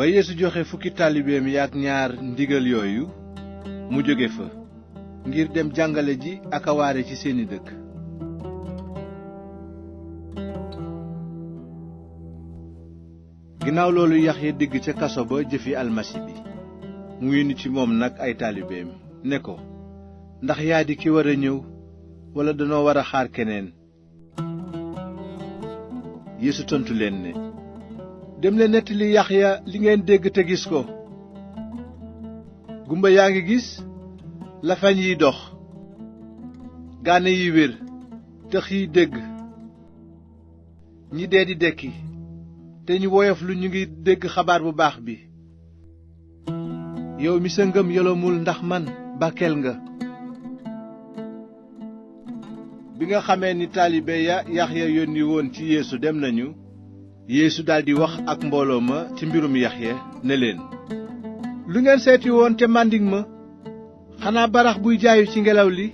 ba Yeesu joxe fukki taalibeem yaak ñaar ndigal yooyu mu jóge fa ngir dem jàngale ji ak a waare ci seeni dëkk. ginnaaw loolu Yaxya dégg ca kaso ba jëfi almasi bi mu yónni ci moom nag ay taalibeem ne ko, ndax yaa di ki war a ñëw walla danoo war a xaar keneen? Yeesu tontu leen ne, dem leen nettali Yaxya li ngeen dégg te gis ko. gumba yaa ngi gis, lafañ yi dox, gaane yi wér, tëx yi dégg, ñi dee di dekki, te ñu woyof lu ñu ngi dégg xabaar bu baax bi. yow mi sa ngëm yolomul ndax man bàkkeel nga. bi nga xamee ni taalibe ya Yaxya yónni woon ci Yeesu dem nañu, Yeesu daldi wax ak mbooloo ma ci mbirum Yaxya ne leen, lu ngeen seeti woon te màndiŋ ma? xanaa barax buy jaayu ci ngelaw li?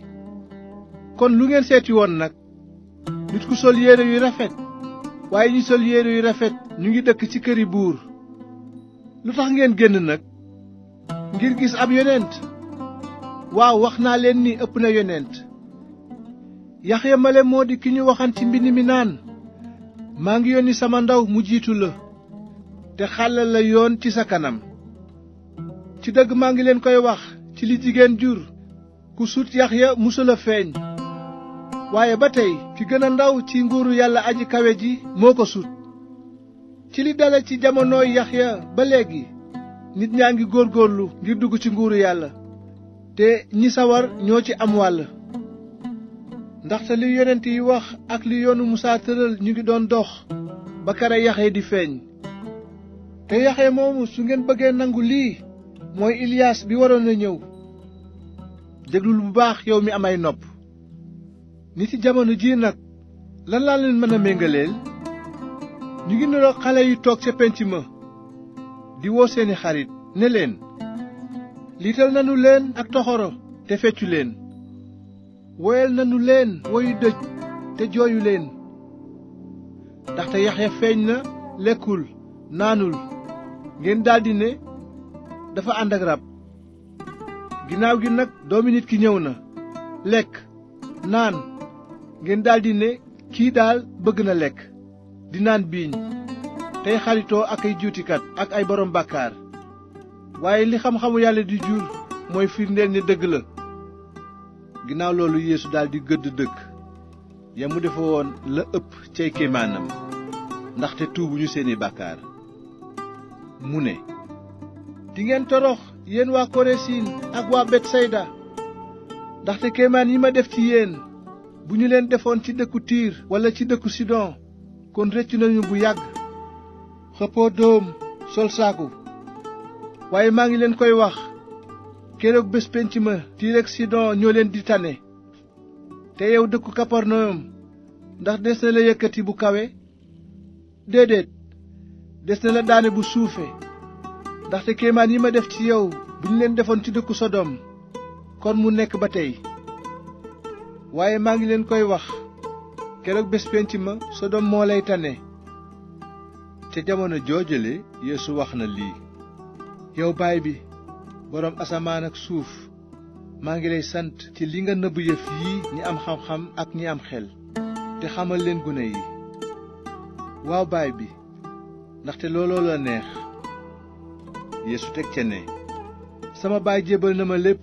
kon lu ngeen seeti woon nag? nit ku sol yére yu rafet? waaye ñi sol yére yu rafet ñu ngi dëkk ci këri buur. lu tax ngeen génn nag? ngir gis ab yonent? waaw, wax naa leen ni ëpp na yonent. Yaxya male moo di ki ñu waxan ci mbind mi naan, maa ngi yónni sama ndaw mu jiitu la te xàllal la yoon ci sa kanam. ci dëgg maa ngi leen koy wax, ci li jigéen jur, ku sut Yaxya musula feeñ. waaye ba tey ki gën a ndaw ci nguuru yàlla aji kawe ji moo ko sut. ci li dale ci jamonooy Yaxya ba léegi nit ñaa ngi góorgóorlu ngir dugg ci nguuru yàlla, te ñi sawar ñoo ci am wàll. ndaxte li yonent yi wax ak li yoonu Musaa tëral ñu ngi doon dox ba kere Yaxya di feeñ. te Yaxya moomu su ngeen bëggee nangu lii mooy Iliyaas bi waroon a ñëw. déglul bu baax yow mi am ay nopp. ni ci jamono ji nag lan laa leen mën a méngaleel? ñu ngi niroog xale yu toog ca penc ma di woo seeni xarit ne leen, liital nanu leen ak toxoro te feccu leen, woyal nanu leen woyu dëj te jooyu leen. ndaxte Yaxya feeñ na, lekkul naanul, ngeen daldi ne dafa ànd ak rab. ginnaaw gi nag doomi nit ki ñëw na, lekk naan, ngeen daldi ne kii daal bëgg na lekk di naan biiñ, tey xaritoo ak ay juutikat ak ay borom bàkkaar. waaye li xam-xamu yàlla di jur mooy firndeel ne dëgg la. ginnaaw loolu Yeesu daldi gëdd dëkk ya mu defe woon la ëpp cay kéemaanam, ndaxte tuubuñu seeni bàkkaar. mu ne, dingeen torox yéen waa Korasin ak waa Betsayda, ndaxte kéemaan yi ma def ci yéen bu ñu leen defoon ci dëkku Tiir walla ci dëkku Sidon kon rëccu nañu bu yàgg, xëppoo doom sol saaku. waaye maa ngi leen koy wax, keroog bés pénc ma Tiir ak Sidon ñoo leen di tane. te yow dëkku Kaparnayom, ndax des na la yëkkati bu kawe? déedéet, des na la daane bu suufe. ndaxte kéemaan yi ma def ci yow bu ñu leen defoon ci dëkku Sodom kon mu nekk ba tey. waaye maa ngi leen koy wax, keroog bés pénc ma Sodom moo lay tane. ca jamono joojale Yeesu wax na lii, yow baay bi boroom asamaan ak suuf, maa ngi lay sant ci li nga nëbb yëf yii ñi am xam-xam ak ñi am xel, te xamal leen gune yi. waaw baay bi, ndaxte looloo la neex. Yeesu teg ca ne, sama baay jébbal na ma lépp,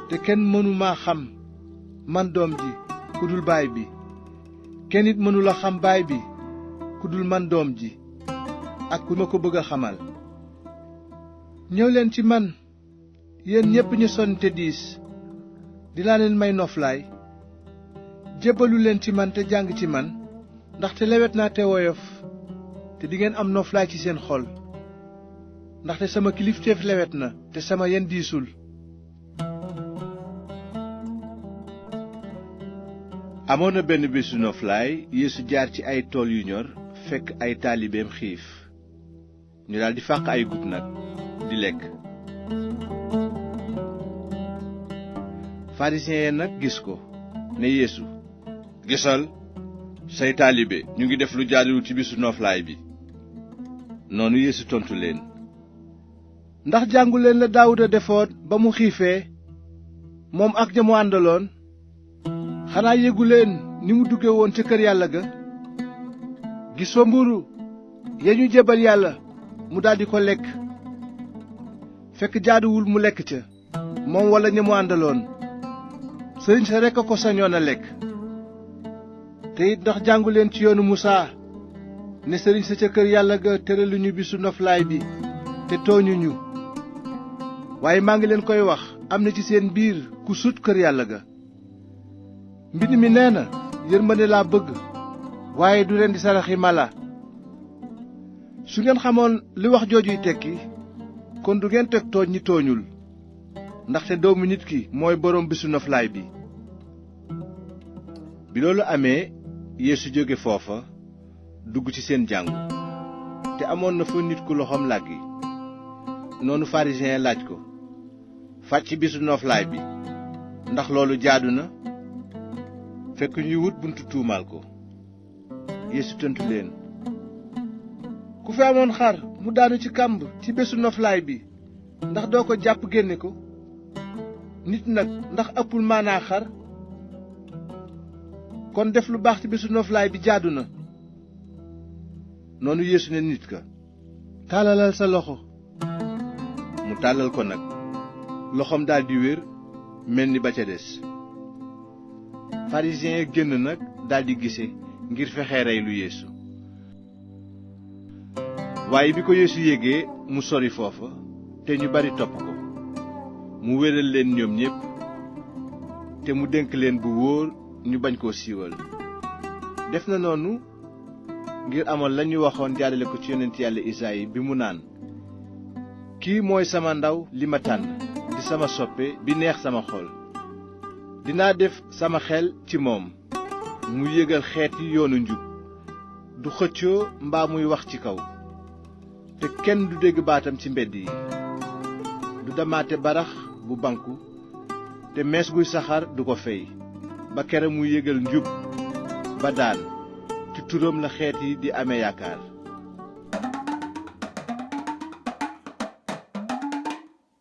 te kenn mënu maa xam man doom ji ku dul baay bi, kenn it mënula xam baay bi ku dul man doom ji ak ku ma ko bëgg a xamal. ñëw leen ci man yéen ñépp ñu sonn te diis, dinaa leen may noflaay. jébbalu leen ci man te jàng ci man, ndaxte lewet naa te woyof, te dingeen am noflaay ci seen xol. ndaxte sama kilifteef lewet na te sama yen diisul. amoon na benn bésu noflaay, Yeesu jaar ci ay tool yu ñor fekk ay taalibeem xiif. ñu daldi fàq ay gub nag di lekk. farisiyen ya nag gis ko ne Yeesu, gisal, say taalibe ñu ngi def lu jaaduwul ci bisu noflaay bi. noonu Yeesu tontu leen, ndax jànguleen la Daawuda defoon ba mu xiifee moom ak ña mu àndaloon xanaa yéguleen ni mu dugge woon ca kër yàlla ga gis fa mburu ya ñu jébal yàlla mu daldi ko lekk fekk jaaduwul mu lekk ca moom walla ña mu àndaloon sëriñ sa rekk a ko sañoon a lekk. te it ndax jànguleen ci yoonu Musaa ne sëriñ sa ca kër yàlla ga tëraluñu bisu noflaay bi te tooñuñu waaye maa ngi leen koy wax am na ci seen biir ku sut kër yàlla ga. mbind mi nee na yërmande laa bëgg waaye du rendi saraxi mala. su ngeen xamoon li wax joojuy tekki kon du ngeen teg tooñ ñi tooñul ndaxte doomu nit ki mooy boroom bisu noflaay bi. bi loolu amee Yeesu jóge foofa dugg ci seen jàngu te amoon na fa nit ku loxoom làggi. noonu pharisien laaj ko fàcc bisu noflaay bi ndax loolu jaadu na fekk ñuy wut buntu tuumaal ko. Yeesu tontu leen, ku fi amoon xar mu daanu ci kàmb ci bésu noflaay bi ndax doo ko jàpp génne ko? nit nag ndax ëppul maanaa xar? kon def lu baax ci bésu noflaay bi jaadu na. noonu Yeesu ne nit ka, tàllalal sa loxo. mu tàllal ko nag loxoom daldi wér mel ni ba ca des. pharisiens yi génn nag daldi gise ngir fexe rey lu Yeesu. waaye bi ko Yeesu yégee mu sori foofa te ñu bari topp ko mu wéral leen ñoom ñépp te mu dénk leen bu wóor ñu bañ koo siiwal. def na noonu ngir amal lañu waxoon jaarale ko ci yonent yàlla Isaayi bi mu naan, kii mooy sama ndaw li ma tànn di sama soppe bi neex sama xol. dinaa def sama xel ci moom mu yégal xeet yi yoonu njub. du xëccoo mbaa muy wax ci kaw te kenn du dégg baatam ci mbedd yi. du damaate barax bu banku te mees guy saxaar du ko fey ba kere mu yégal njub ba daan ci turam la xeet yi di amee yaakaar.